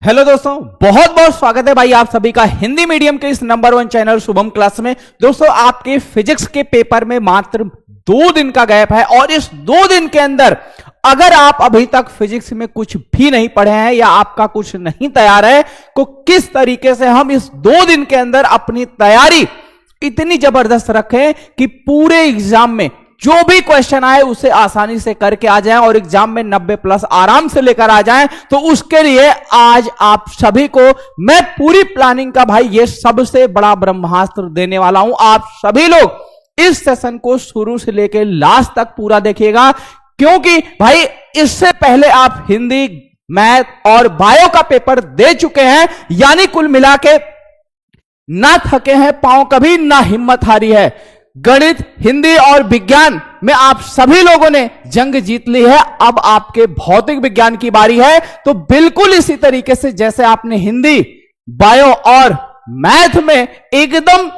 Hello दोस्तों, बहुत बहुत स्वागत है भाई आप सभी का हिंदी मीडियम के इस नंबर 1 चैनल शुभम क्लास में। दोस्तों, आपके फिजिक्स के पेपर में मात्र 2 दिन का गैप है और इस 2 दिन के अंदर अगर आप अभी तक फिजिक्स में कुछ भी नहीं पढ़े हैं या आपका कुछ नहीं तैयार है तो किस तरीके से हम इस 2 दिन के अंदर अपनी तैयारी इतनी जबरदस्त रखें कि पूरे एग्जाम में जो भी क्वेश्चन आए उसे आसानी से करके आ जाएं और एग्जाम में 90+ आराम से लेकर आ जाएं। तो उसके लिए आज आप सभी को मैं पूरी प्लानिंग का भाई ये सबसे बड़ा ब्रह्मास्त्र देने वाला हूं। आप सभी लोग इस सेशन को शुरू से लेकर लास्ट तक पूरा देखिएगा, क्योंकि भाई इससे पहले आप हिंदी, मैथ और बायो का पेपर दे चुके हैं, यानी कुल मिला के ना थके हैं पांव कभी, ना हिम्मत हारी है। गणित, हिंदी और विज्ञान में आप सभी लोगों ने जंग जीत ली है। अब आपके भौतिक विज्ञान की बारी है। तो बिल्कुल इसी तरीके से जैसे आपने हिंदी, बायो और मैथ में एकदम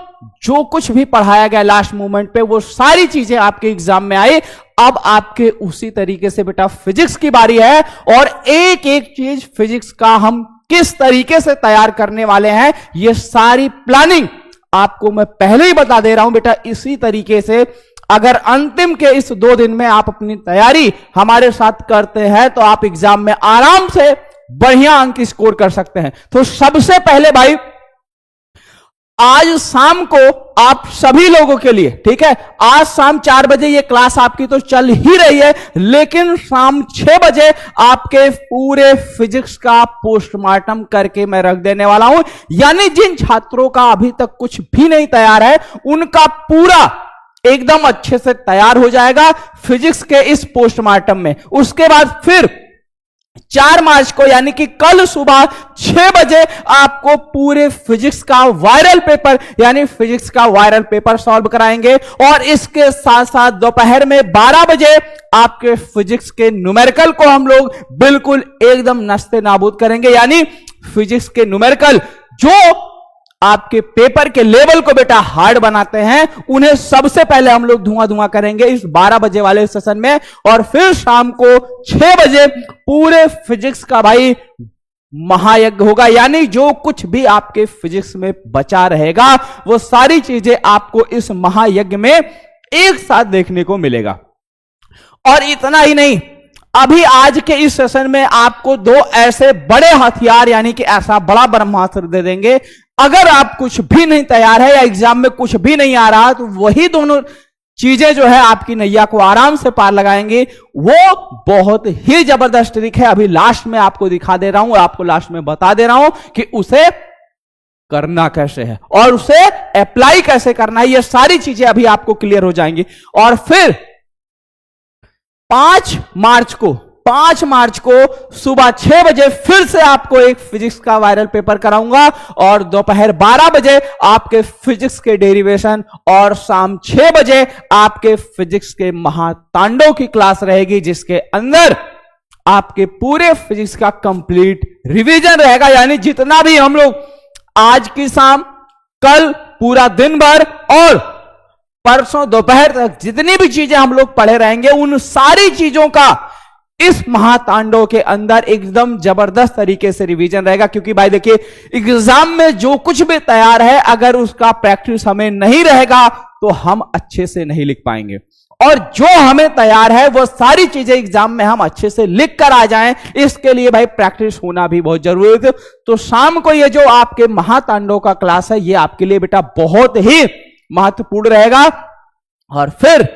जो कुछ भी पढ़ाया गया लास्ट मोमेंट पे वो सारी चीजें आपके एग्जाम में आई, अब आपके उसी तरीके से बेटा फिजिक्स की बारी है। और एक एक चीज फिजिक्स का हम किस तरीके से तैयार करने वाले हैं, ये सारी प्लानिंग आपको मैं पहले ही बता दे रहा हूं बेटा। इसी तरीके से अगर अंतिम के इस 2 दिन में आप अपनी तैयारी हमारे साथ करते हैं तो आप एग्जाम में आराम से बढ़िया अंक स्कोर कर सकते हैं। तो सबसे पहले भाई आज शाम को आप सभी लोगों के लिए, ठीक है, आज शाम 4 बजे ये क्लास आपकी तो चल ही रही है, लेकिन शाम 6 बजे आपके पूरे फिजिक्स का पोस्टमार्टम करके मैं रख देने वाला हूं। यानी जिन छात्रों का अभी तक कुछ भी नहीं तैयार है उनका पूरा एकदम अच्छे से तैयार हो जाएगा फिजिक्स के इस पोस्टमार्टम में। उसके बाद फिर 4 मार्च को यानी कि कल सुबह 6 बजे आपको पूरे फिजिक्स का वायरल पेपर यानी फिजिक्स का वायरल पेपर सॉल्व कराएंगे। और इसके साथ साथ दोपहर में 12 बजे आपके फिजिक्स के न्यूमेरिकल को हम लोग बिल्कुल एकदम नस्ते नाबूद करेंगे। यानी फिजिक्स के न्यूमेरिकल जो आपके पेपर के लेवल को बेटा हार्ड बनाते हैं, उन्हें सबसे पहले हम लोग धुआं करेंगे इस 12 बजे वाले सेशन में। और फिर शाम को 6 बजे पूरे फिजिक्स का भाई महायज्ञ होगा। यानी जो कुछ भी आपके फिजिक्स में बचा रहेगा वो सारी चीजें आपको इस महायज्ञ में एक साथ देखने को मिलेगा। और इतना ही नहीं, अभी आज के इस सेशन में आपको 2 ऐसे बड़े हथियार यानी कि ऐसा बड़ा ब्रह्मास्त्र दे देंगे, अगर आप कुछ भी नहीं तैयार है या एग्जाम में कुछ भी नहीं आ रहा तो वही दोनों चीजें जो है आपकी नैया को आराम से पार लगाएंगे। वो बहुत ही जबरदस्त ट्रिक है, अभी लास्ट में आपको दिखा दे रहा हूं, आपको लास्ट में बता दे रहा हूं कि उसे करना कैसे है और उसे अप्लाई कैसे करना है। ये सारी चीजें अभी आपको क्लियर हो जाएंगी। और फिर 5 मार्च को सुबह 6 बजे फिर से आपको एक फिजिक्स का वायरल पेपर कराऊंगा और दोपहर 12 बजे आपके फिजिक्स के डेरिवेशन और शाम 6 बजे आपके फिजिक्स के महातांडव की क्लास रहेगी, जिसके अंदर आपके पूरे फिजिक्स का कंप्लीट रिवीजन रहेगा। यानी जितना भी हम लोग आज की शाम, कल पूरा दिन भर और परसों दोपहर तक जितनी भी चीजें हम लोग पढ़े रहेंगे, उन सारी चीजों का इस महातांडव के अंदर एकदम जबरदस्त तरीके से रिवीजन रहेगा। क्योंकि भाई देखिए, एग्जाम में जो कुछ भी तैयार है अगर उसका प्रैक्टिस हमें नहीं रहेगा तो हम अच्छे से नहीं लिख पाएंगे। और जो हमें तैयार है वो सारी चीजें एग्जाम में हम अच्छे से लिख कर आ जाएं, इसके लिए भाई प्रैक्टिस होना भी बहुत जरूरी है। तो शाम को ये जो आपके महातांडव का क्लास है ये आपके लिए बेटा बहुत ही महत्वपूर्ण रहेगा। और फिर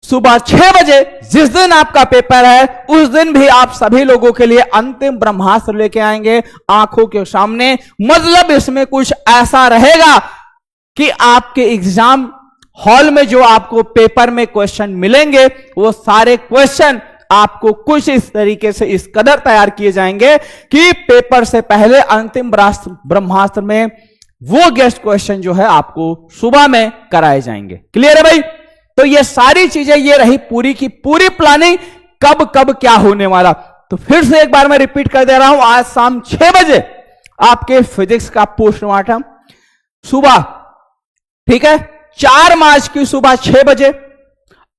सुबह 6 बजे जिस दिन आपका पेपर है उस दिन भी आप सभी लोगों के लिए अंतिम ब्रह्मास्त्र लेके आएंगे आंखों के सामने। मतलब इसमें कुछ ऐसा रहेगा कि आपके एग्जाम हॉल में जो आपको पेपर में क्वेश्चन मिलेंगे वो सारे क्वेश्चन आपको कुछ इस तरीके से इस कदर तैयार किए जाएंगे कि पेपर से पहले अंतिम ब्रह्मास्त्र में वो गेस्ट क्वेश्चन जो है आपको सुबह में कराए जाएंगे। क्लियर है भाई? तो ये सारी चीजें, ये रही पूरी की पूरी प्लानिंग, कब कब क्या होने वाला। तो फिर से एक बार मैं रिपीट कर दे रहा हूं, आज शाम 6 बजे आपके फिजिक्स का पोस्टमार्टम सुबह, ठीक है, 4 मार्च की सुबह 6 बजे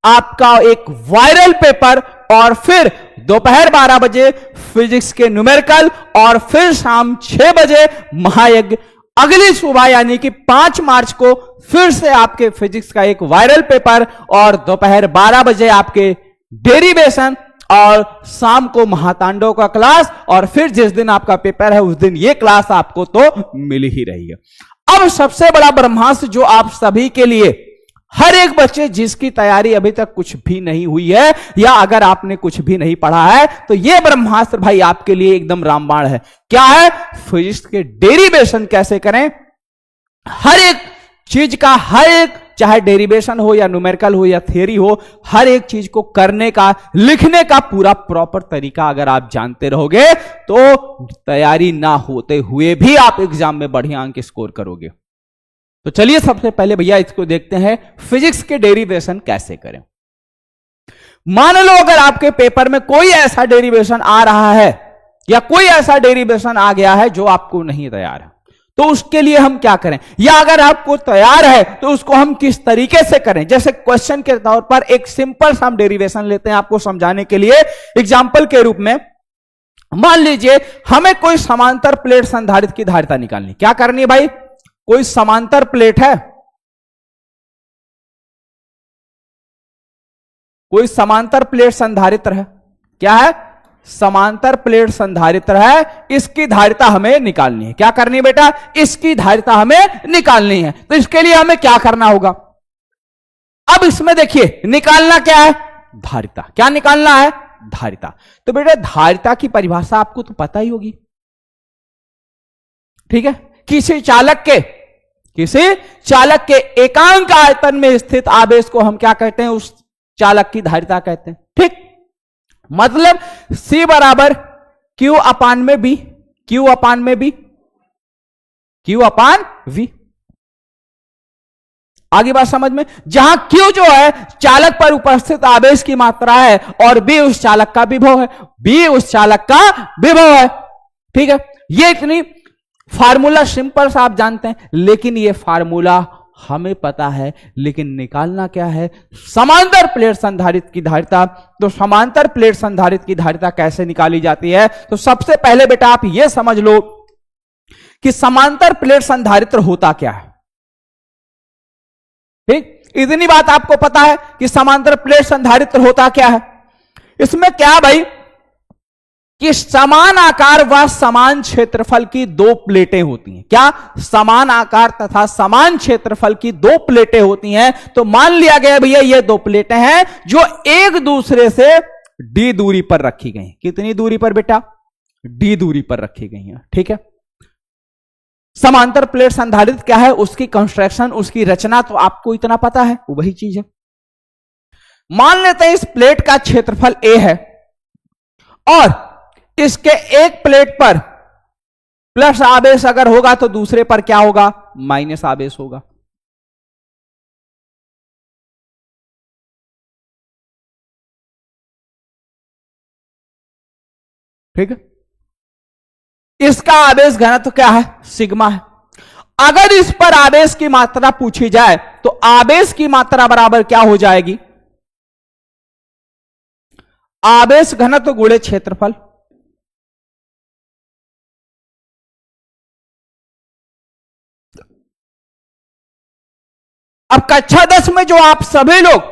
आपका एक वायरल पेपर और फिर दोपहर 12 बजे फिजिक्स के न्यूमेरिकल और फिर शाम 6 बजे महायज्ञ। अगली सुबह यानी कि 5 मार्च को फिर से आपके फिजिक्स का एक वायरल पेपर और दोपहर 12 बजे आपके डेरिवेशन और शाम को महातांडव का क्लास और फिर जिस दिन आपका पेपर है उस दिन ये क्लास आपको तो मिल ही रही है। अब सबसे बड़ा ब्रह्मास्त्र जो आप सभी के लिए, हर एक बच्चे जिसकी तैयारी अभी तक कुछ भी नहीं हुई है या अगर आपने कुछ भी नहीं पढ़ा है तो यह ब्रह्मास्त्र भाई आपके लिए एकदम रामबाण है। क्या है? फिजिक्स के डेरिवेशन कैसे करें। हर एक चीज का, हर एक, चाहे डेरिवेशन हो या न्यूमेरिकल हो या थ्योरी हो, हर एक चीज को करने का, लिखने का पूरा प्रॉपर तरीका अगर आप जानते रहोगे तो तैयारी ना होते हुए भी आप एग्जाम में बढ़िया अंक स्कोर करोगे। तो चलिए सबसे पहले भैया इसको देखते हैं, फिजिक्स के डेरिवेशन कैसे करें। मान लो अगर आपके पेपर में कोई ऐसा डेरिवेशन आ रहा है या कोई ऐसा डेरिवेशन आ गया है जो आपको नहीं तैयार है, तो उसके लिए हम क्या करें, या अगर आपको तैयार है तो उसको हम किस तरीके से करें। जैसे क्वेश्चन के तौर पर एक सिंपल सा हम डेरिवेशन लेते हैं आपको समझाने के लिए एग्जाम्पल के रूप में। मान लीजिए हमें कोई समांतर प्लेट संधारित्र की धारिता निकालनी। क्या करनी है भाई? कोई समांतर प्लेट है, कोई समांतर प्लेट संधारित्र है। क्या है? समांतर प्लेट संधारित्र है, इसकी धारिता हमें निकालनी है। क्या करनी है बेटा? इसकी धारिता हमें निकालनी है। तो इसके लिए हमें क्या करना होगा? अब इसमें देखिए निकालना क्या है? धारिता। क्या निकालना है? धारिता। तो बेटा धारिता की परिभाषा आपको तो पता ही होगी, ठीक है। किसी चालक के एकांक आयतन में स्थित आवेश को हम क्या कहते हैं? उस चालक की धारिता कहते हैं, ठीक। मतलब C बराबर Q अपान में B, Q अपान में B, Q अपान V। आगे बात समझ में? जहां Q जो है चालक पर उपस्थित आवेश की मात्रा है और B उस चालक का विभव है, B उस चालक का विभव है, ठीक है। ये इतनी फार्मूला सिंपल सा आप जानते हैं, लेकिन ये फार्मूला हमें पता है, लेकिन निकालना क्या है? समांतर प्लेट संधारित्र की धारिता। तो समांतर प्लेट संधारित्र की धारिता कैसे निकाली जाती है? तो सबसे पहले बेटा आप यह समझ लो कि समांतर प्लेट संधारित्र होता क्या है, ठीक। इतनी बात आपको पता है कि समांतर प्लेट संधारित्र होता क्या है। इसमें क्या भाई कि समान आकार व समान क्षेत्रफल की दो प्लेटें होती हैं। क्या? समान आकार तथा समान क्षेत्रफल की दो प्लेटें होती हैं। तो मान लिया गया भैया ये दो प्लेटें हैं जो एक दूसरे से d दूरी पर रखी गई हैं। कितनी दूरी पर बेटा? d दूरी पर रखी गई हैं, ठीक है। समांतर प्लेट संधारित्र क्या है, उसकी कंस्ट्रक्शन, उसकी रचना तो आपको इतना पता है, वही चीज है। मान लेते हैं इस प्लेट का क्षेत्रफल a है और इसके एक प्लेट पर प्लस आवेश अगर होगा तो दूसरे पर क्या होगा? माइनस आवेश होगा। ठीक है। इसका आवेश घनत्व क्या है? सिग्मा है। अगर इस पर आवेश की मात्रा पूछी जाए तो आवेश की मात्रा बराबर क्या हो जाएगी? आवेश घनत्व गुणे क्षेत्रफल। अब कक्षा 10 में जो आप सभी लोग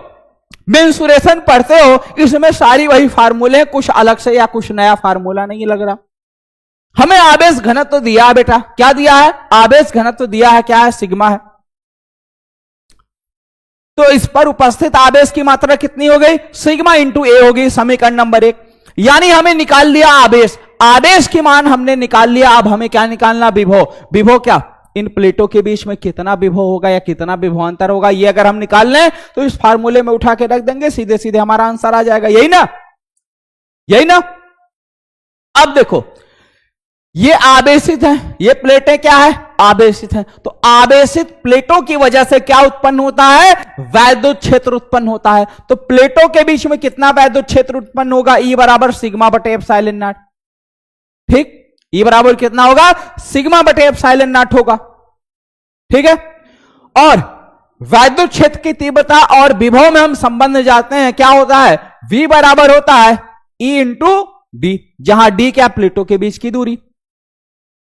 मेंसुरेशन पढ़ते हो, इसमें सारी वही फार्मूले हैं, कुछ अलग से या कुछ नया फार्मूला नहीं लग रहा। हमें आवेश घनत्व दिया है बेटा, क्या दिया है? आवेश घनत्व दिया है, क्या है? सिग्मा है। तो इस पर उपस्थित आवेश की मात्रा कितनी हो गई? सिग्मा इंटू ए होगी, समीकरण नंबर 1। यानी हमें निकाल लिया आवेश, आवेश की मान हमने निकाल लिया। अब हमें क्या निकालना? विभव। विभव क्या? इन प्लेटों के बीच में कितना विभव होगा या कितना विभवांतर होगा, ये अगर हम निकाल लें तो इस फार्मूले में उठा के रख देंगे, सीधे सीधे हमारा आंसर आ जाएगा। यही ना? यही ना? अब देखो ये आवेशित है, ये प्लेटें क्या है? आवेशित है। तो आवेशित प्लेटों की वजह से क्या उत्पन्न होता है? वैद्युत क्षेत्र उत्पन्न होता है। तो प्लेटों के बीच में कितना वैद्युत क्षेत्र उत्पन्न होगा? ई बराबर सिग्मा बटे एप्सिलॉन नॉट, ठीक। ई बराबर कितना होगा? सिग्मा बटे एप्सिलॉन नॉट होगा, ठीक है। और वैद्युत क्षेत्र की तीव्रता और विभव में हम संबंध जाते हैं, क्या होता है? V बराबर होता है ई इंटू डी, जहां डी क्या प्लेटों के बीच की दूरी,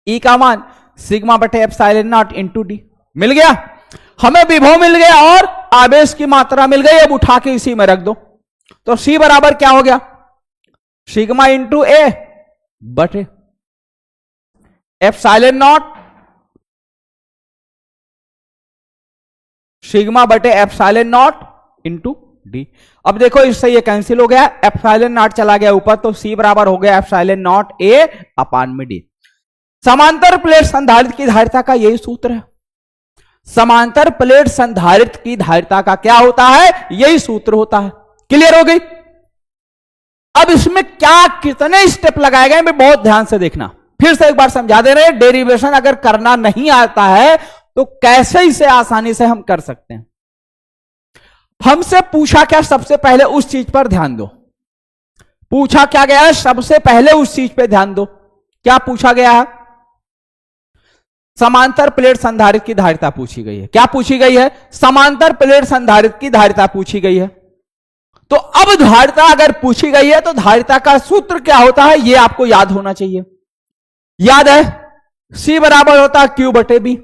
ई का मान सिग्मा बटे एप्सिलॉन नॉट इंटू डी। मिल गया, हमें विभव मिल गया और आवेश की मात्रा मिल गई। अब उठा के इसी में रख दो, तो सी बराबर क्या हो गया, सिग्मा इंटू ए बटे एप्सिलॉन नॉट, सिग्मा बटे एप्सिलॉन नॉट इंटू डी। अब देखो इससे ये कैंसिल हो गया, एप्सिलॉन नॉट चला गया ऊपर, तो सी बराबर हो गया एप्सिलॉन नॉट ए अपान में डी। समांतर प्लेट संधारित्र की धारिता का यही सूत्र है। समांतर प्लेट संधारित्र की धारिता का क्या होता है, यही सूत्र होता है। क्लियर हो गई। अब इसमें क्या कितने स्टेप लगाए गए मैं बहुत ध्यान से देखना, फिर से एक बार समझा दे रहे हैं। डेरिवेशन अगर करना नहीं आता है तो कैसे इसे आसानी से हम कर सकते हैं। हमसे पूछा क्या, सबसे पहले उस चीज पर ध्यान दो। पूछा क्या गया है, सबसे पहले उस चीज पर ध्यान दो। क्या पूछा गया है, समांतर प्लेट संधारित्र की धारिता पूछी गई है। क्या पूछी गई है, समांतर प्लेट संधारित्र की धारिता पूछी गई है। तो अब धारिता अगर पूछी गई है तो धारिता का सूत्र क्या होता है, यह आपको याद होना चाहिए। याद है, C बराबर होता है Q बटे B।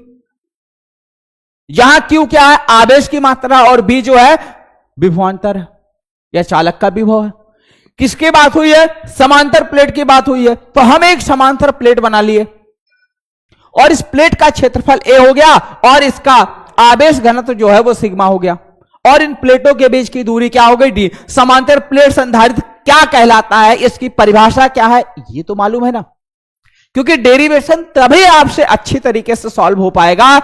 यहां Q क्या है, आवेश की मात्रा, और B जो है विभवांतर है या चालक का विभव है। किसकी बात हुई है, समांतर प्लेट की बात हुई है। तो हम एक समांतर प्लेट बना लिए और इस प्लेट का क्षेत्रफल A हो गया और इसका आवेश घनत्व जो है वो सिग्मा हो गया, और इन प्लेटों के बीच की दूरी क्या हो गई, D। समांतर प्लेट संधारित्र क्या कहलाता है, इसकी परिभाषा क्या है, ये तो मालूम है ना। क्योंकि डेरिवेशन तभी आपसे अच्छी तरीके से सॉल्व हो पाएगा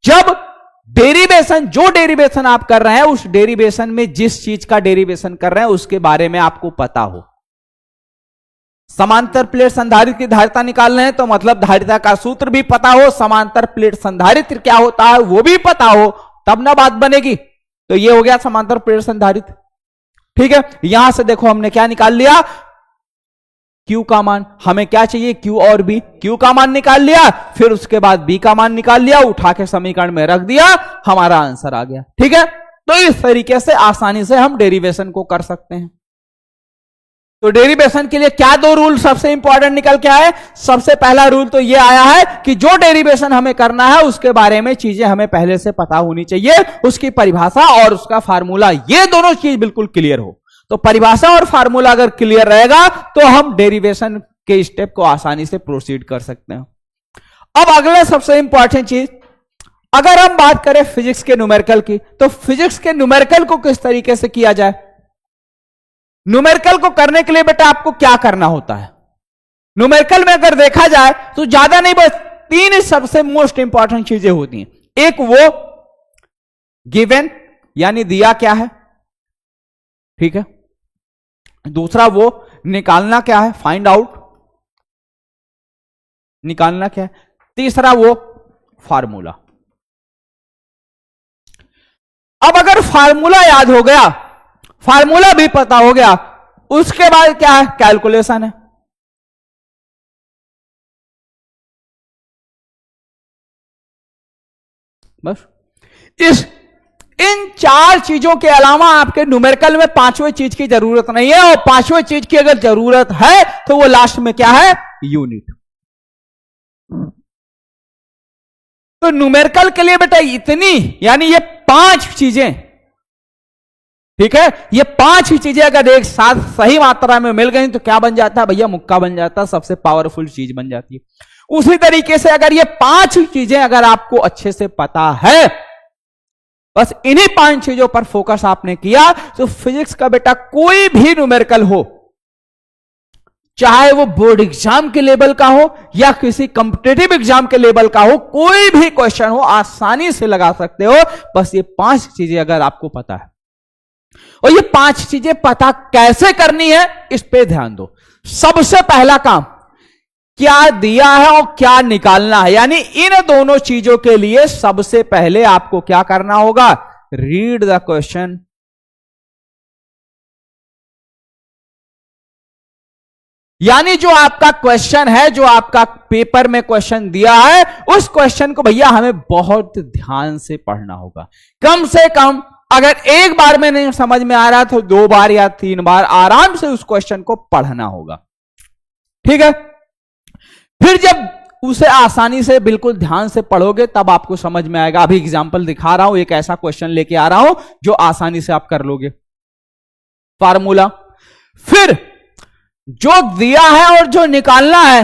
जब डेरिवेशन, जो डेरिवेशन आप कर रहे हैं उस डेरिवेशन में जिस चीज का डेरिवेशन कर रहे हैं उसके बारे में आपको पता हो। समांतर प्लेट संधारित्र की धारिता निकाल रहे हैं तो मतलब धारिता का सूत्र भी पता हो, समांतर प्लेट संधारित्र क्या होता है वो भी पता हो, तब ना बात बनेगी। तो ये हो गया समांतर प्लेट संधारित्र। ठीक है, यहां से देखो हमने क्या निकाल लिया, Q का मान। हमें क्या चाहिए, Q और B। Q का मान निकाल लिया, फिर उसके बाद B का मान निकाल लिया, उठा के समीकरण में रख दिया, हमारा आंसर आ गया। ठीक है, तो इस तरीके से आसानी से हम डेरिवेशन को कर सकते हैं। तो डेरिवेशन के लिए क्या दो रूल सबसे इंपॉर्टेंट निकल के आए। सबसे पहला रूल तो यह आया है कि जो डेरिवेशन हमें करना है उसके बारे में चीजें हमें पहले से पता होनी चाहिए, उसकी परिभाषा और उसका फार्मूला, ये दोनों चीज बिल्कुल क्लियर हो। तो परिभाषा और फार्मूला अगर क्लियर रहेगा तो हम डेरिवेशन के स्टेप को आसानी से प्रोसीड कर सकते हैं। अब अगला सबसे इंपॉर्टेंट चीज, अगर हम बात करें फिजिक्स के न्यूमेरिकल की, तो फिजिक्स के न्यूमेरिकल को किस तरीके से किया जाए। न्यूमेरिकल को करने के लिए बेटा आपको क्या करना होता है, न्यूमेरिकल में अगर देखा जाए तो ज्यादा नहीं, बस तीन सबसे मोस्ट इंपॉर्टेंट चीजें होती हैं। एक वो गिवन यानी दिया क्या है, ठीक है। दूसरा वो निकालना क्या है, फाइंड आउट, निकालना क्या है। तीसरा वो फार्मूला। अब अगर फार्मूला याद हो गया, फार्मूला भी पता हो गया, उसके बाद क्या है, कैलकुलेशन है। बस इन चार चीजों के अलावा आपके न्यूमेरिकल में पांचवें चीज की जरूरत नहीं है, और पांचवें चीज की अगर जरूरत है तो वो लास्ट में क्या है, यूनिट। तो न्यूमेरिकल के लिए बेटा इतनी, यानी ये पांच चीजें, ठीक है, ये पांच ही चीजें अगर एक साथ सही मात्रा में मिल गई तो क्या बन जाता है भैया, मुक्का बन जाता है, सबसे पावरफुल चीज बन जाती है। उसी तरीके से अगर ये पांच चीजें अगर आपको अच्छे से पता है, बस इन्हीं पांच चीजों पर फोकस आपने किया, तो फिजिक्स का बेटा कोई भी न्यूमेरिकल हो, चाहे वो बोर्ड एग्जाम के लेवल का हो या किसी कॉम्पिटिटिव एग्जाम के लेवल का हो, कोई भी क्वेश्चन हो आसानी से लगा सकते हो। बस ये पांच चीजें अगर आपको पता है, और ये पांच चीजें पता कैसे करनी है इस पे ध्यान दो। सबसे पहला काम, क्या दिया है और क्या निकालना है, यानी इन दोनों चीजों के लिए सबसे पहले आपको क्या करना होगा, रीड द क्वेश्चन। यानी जो आपका क्वेश्चन है, जो आपका पेपर में क्वेश्चन दिया है, उस क्वेश्चन को भैया हमें बहुत ध्यान से पढ़ना होगा। कम से कम अगर एक बार में नहीं समझ में आ रहा तो 2 बार या 3 बार आराम से उस क्वेश्चन को पढ़ना होगा। ठीक है, फिर जब उसे आसानी से बिल्कुल ध्यान से पढ़ोगे तब आपको समझ में आएगा। अभी एग्जाम्पल दिखा रहा हूं, एक ऐसा क्वेश्चन लेके आ रहा हूं जो आसानी से आप कर लोगे। फार्मूला, फिर जो दिया है और जो निकालना है,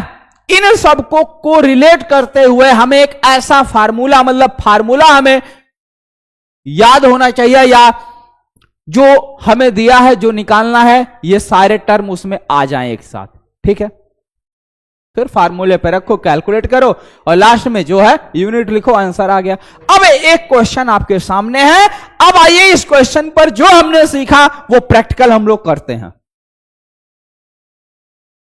इन सबको को रिलेट करते हुए हमें एक ऐसा फार्मूला, मतलब फार्मूला हमें याद होना चाहिए, या जो हमें दिया है, जो निकालना है, ये सारे टर्म उसमें आ जाएं एक साथ। ठीक है, फिर फार्मूले पे रखो, कैलकुलेट करो और लास्ट में जो है यूनिट लिखो, आंसर आ गया। अब एक क्वेश्चन आपके सामने है। अब आइए इस क्वेश्चन पर जो हमने सीखा वो प्रैक्टिकल हम लोग करते हैं।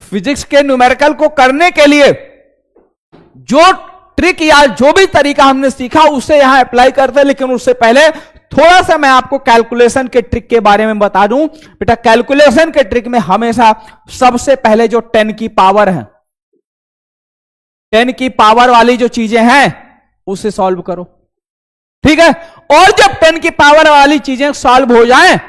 फिजिक्स के न्यूमेरिकल को करने के लिए जो ट्रिक या जो भी तरीका हमने सीखा उसे यहां अप्लाई करते हैं, लेकिन उससे पहले थोड़ा सा मैं आपको कैलकुलेशन के ट्रिक के बारे में बता दूं। बेटा, कैलकुलेशन के ट्रिक में हमेशा सबसे पहले जो 10 की पावर है, 10 की पावर वाली जो चीजें हैं उसे सॉल्व करो। ठीक है, और जब 10 की पावर वाली चीजें सॉल्व हो जाएं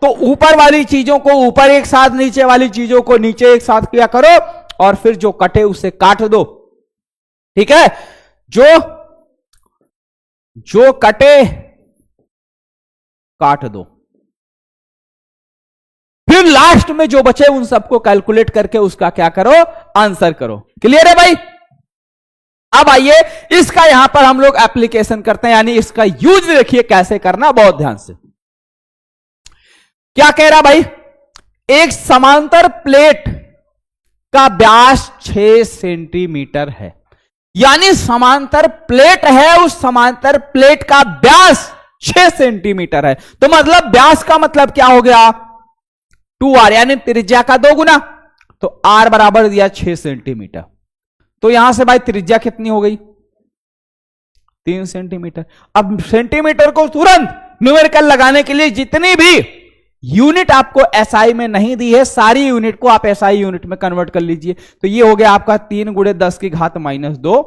तो ऊपर वाली चीजों को ऊपर एक साथ, नीचे वाली चीजों को नीचे एक साथ किया करो, और फिर जो कटे उसे काट दो। ठीक है, जो कटे काट दो, फिर लास्ट में जो बचे उन सबको कैलकुलेट करके उसका क्या करो, आंसर करो। क्लियर है भाई? अब आइए इसका यहां पर हम लोग एप्लीकेशन करते हैं, यानी इसका यूज देखिए कैसे करना, बहुत ध्यान से। क्या कह रहा भाई, एक समांतर प्लेट का व्यास 6 सेंटीमीटर है, यानी समांतर प्लेट है, उस समांतर प्लेट का व्यास 6 सेंटीमीटर है। तो मतलब व्यास का मतलब क्या हो गया, 2r, यानी त्रिज्या का 2 गुना। तो r बराबर दिया 6 सेंटीमीटर, तो यहां से भाई त्रिज्या कितनी हो गई, 3 सेंटीमीटर। अब सेंटीमीटर को तुरंत न्यूमेरिकल लगाने के लिए जितनी भी यूनिट आपको एसआई में नहीं दी है, सारी यूनिट को आप एसआई यूनिट में कन्वर्ट कर लीजिए। तो ये हो गया आपका 3 × 10 की घात -2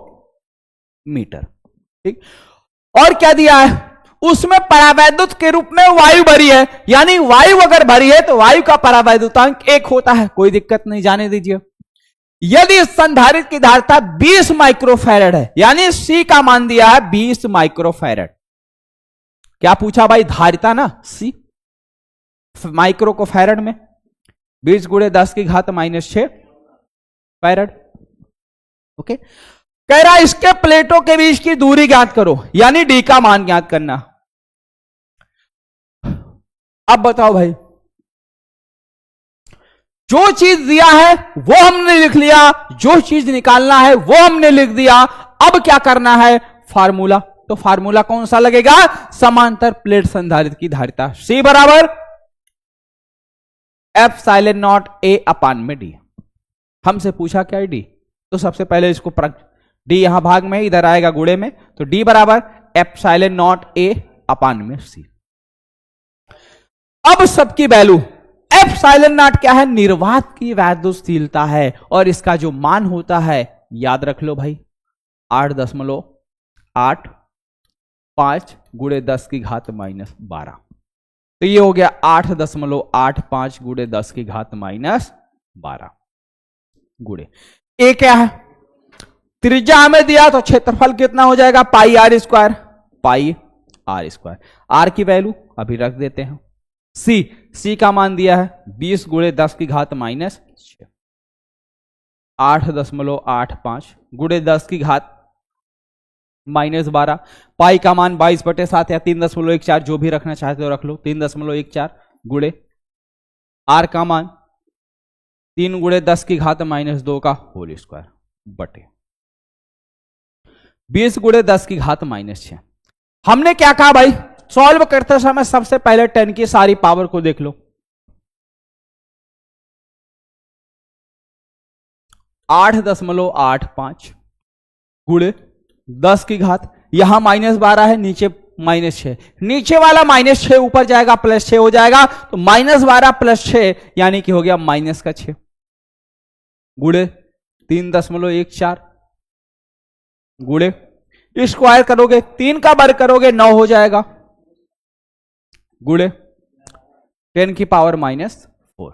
मीटर। ठीक, और क्या दिया है, उसमें परावैद्युत के रूप में वायु भरी है, यानी वायु अगर भरी है तो वायु का परावैद्युतांक 1 होता है, कोई दिक्कत नहीं, जाने दीजिए। यदि संधारित्र की धारिता 20 माइक्रोफैरड है, यानी सी का मान दिया है 20 माइक्रोफैरड। क्या पूछा भाई, धारिता ना, सी, माइक्रो को फैरड में 20 × 10 की घात -6 फैरड। ओके, कह रहा इसके प्लेटों के बीच की दूरी ज्ञात करो, यानी डी का मान ज्ञात करना। अब बताओ भाई, जो चीज दिया है वो हमने लिख लिया, जो चीज निकालना है वो हमने लिख दिया। अब क्या करना है, फार्मूला। तो फार्मूला कौन सा लगेगा, समांतर प्लेट संधारित्र की धारिता C बराबर ε0 A/d। हमसे पूछा क्या है, डी, तो सबसे पहले इसको डी यहां भाग में, इधर आएगा गुणे में, तो डी बराबर ε0 A/c। अब सबकी वैल्यू, ε0 क्या है, निर्वात की वैद्युतशीलता है, और इसका जो मान होता है याद रख लो भाई, 8.85 × 10 की घात -12। तो ये हो गया 8.85 × 10 की घात -12 गुणे। ए क्या है, त्रिज्या हमें दिया, तो क्षेत्रफल कितना हो जाएगा, πr², πr²। आर की वैल्यू अभी रख देते हैं। सी का मान दिया है 20 × 10 की घात -6, 8.85 × 10 की घात -12। पाई का मान 22/7 या 3.14, जो भी रखना चाहते हो रख लो, 3.14 गुणे आर का मान 3 × 10 की घात -2 का होल स्क्वायर बटे 20 × 10 की घात -6। हमने क्या कहा भाई, सॉल्व करते समय सबसे पहले 10 की सारी पावर को देख लो। 8.85 गुणे 10 की घात, यहां -12 है, नीचे -6, नीचे वाला -6 ऊपर जाएगा, +6 हो जाएगा, तो -12 + 6 यानी कि हो गया -6 गुणे 3.14 गुणे स्क्वायर करोगे, 3 का वर्ग करोगे 9 हो जाएगा, गुणे 10 की पावर -4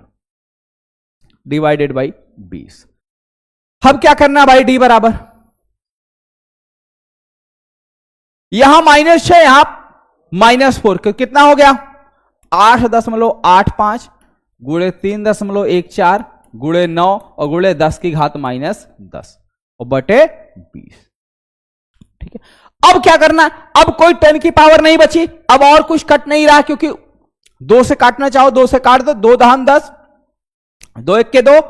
डिवाइडेड बाई 20। अब क्या करना भाई, डी बराबर यहां -6 यहां -4, कितना हो गया 8.85 गुणे 3.14 गुणे 9 और गुणे 10 की घात -10 और बटे 20। ठीक है, अब क्या करना, अब कोई 10 की पावर नहीं बची, अब और कुछ कट नहीं रहा, क्योंकि 2 से काटना चाहो 2 से काट दो, 2 दहम 10, 2 1 के 2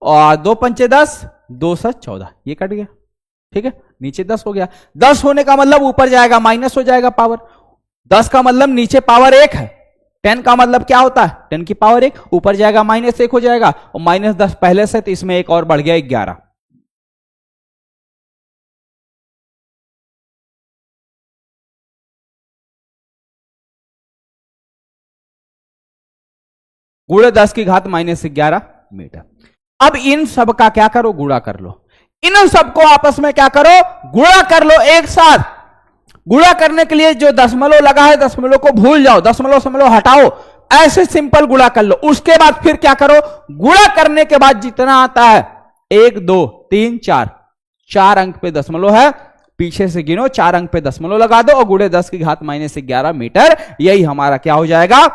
और 2 पंचे 10, 2 से 14, ये कट गया। ठीक है, नीचे 10 हो गया, 10 होने का मतलब ऊपर जाएगा माइनस हो जाएगा पावर, 10 का मतलब नीचे पावर 1 है, 10 का मतलब क्या होता है 10 की पावर 1, ऊपर जाएगा -1 हो जाएगा और -10 पहले से, तो इसमें एक और बढ़ गया 11। गुणे 10 की घात -11 मीटर। अब इन सब का क्या करो, गुणा कर लो, इन सबको आपस में क्या करो, गुणा कर लो एक साथ। गुणा करने के लिए जो दशमलव लगा है, दशमलव को भूल जाओ, दशमलव हटाओ, ऐसे सिंपल गुणा कर लो। उसके बाद फिर क्या करो, गुणा करने के बाद जितना आता है 1 2 3 4, 4 अंक पे दशमलव है, पीछे से गिनो 4 अंक पे दशमलव लगा दो और गुणे 10 की घात -11 मीटर, यही हमारा क्या हो जाएगा,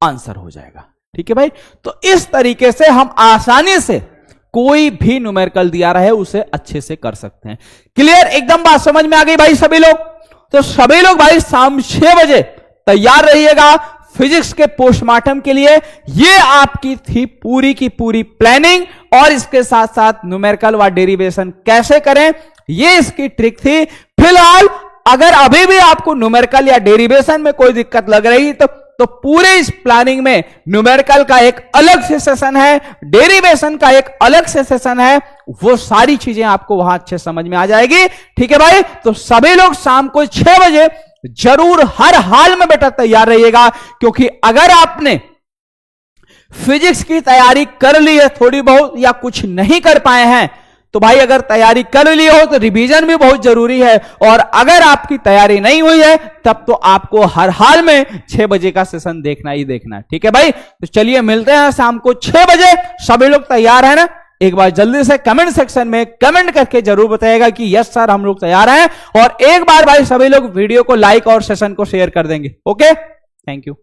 आंसर हो जाएगा। ठीक है भाई, तो इस तरीके से हम आसानी से कोई भी न्यूमेरिकल दिया रहे उसे अच्छे से कर सकते हैं। क्लियर, एकदम बात समझ में आ गई भाई सभी लोग? तो सभी लोग भाई शाम 6 बजे तैयार रहिएगा फिजिक्स के पोस्टमार्टम के लिए। ये आपकी थी पूरी की पूरी प्लानिंग, और इसके साथ साथ न्यूमेरिकल व डेरिवेशन कैसे करें, ये इसकी ट्रिक थी। फिलहाल अगर अभी भी आपको न्यूमेरिकल या डेरिवेशन में कोई दिक्कत लग रही तो पूरे इस प्लानिंग में न्यूमेरिकल का एक अलग से सेशन है, डेरिवेशन का एक अलग से सेशन है, वो सारी चीजें आपको वहां अच्छे समझ में आ जाएगी। ठीक है भाई, तो सभी लोग शाम को 6 बजे जरूर हर हाल में बेटा तैयार रहिएगा, क्योंकि अगर आपने फिजिक्स की तैयारी कर ली है थोड़ी बहुत या कुछ नहीं कर पाए हैं, तो भाई अगर तैयारी कर ली हो तो रिवीजन भी बहुत जरूरी है, और अगर आपकी तैयारी नहीं हुई है तब तो आपको हर हाल में 6 बजे का सेशन देखना ही देखना है। ठीक है भाई, तो चलिए मिलते हैं शाम को 6 बजे। सभी लोग तैयार है ना? एक बार जल्दी से कमेंट सेक्शन में कमेंट करके जरूर बताइएगा कि यस सर हम लोग तैयार हैं, और एक बार भाई सभी लोग वीडियो को लाइक और सेशन को शेयर कर देंगे। Okay, thank you.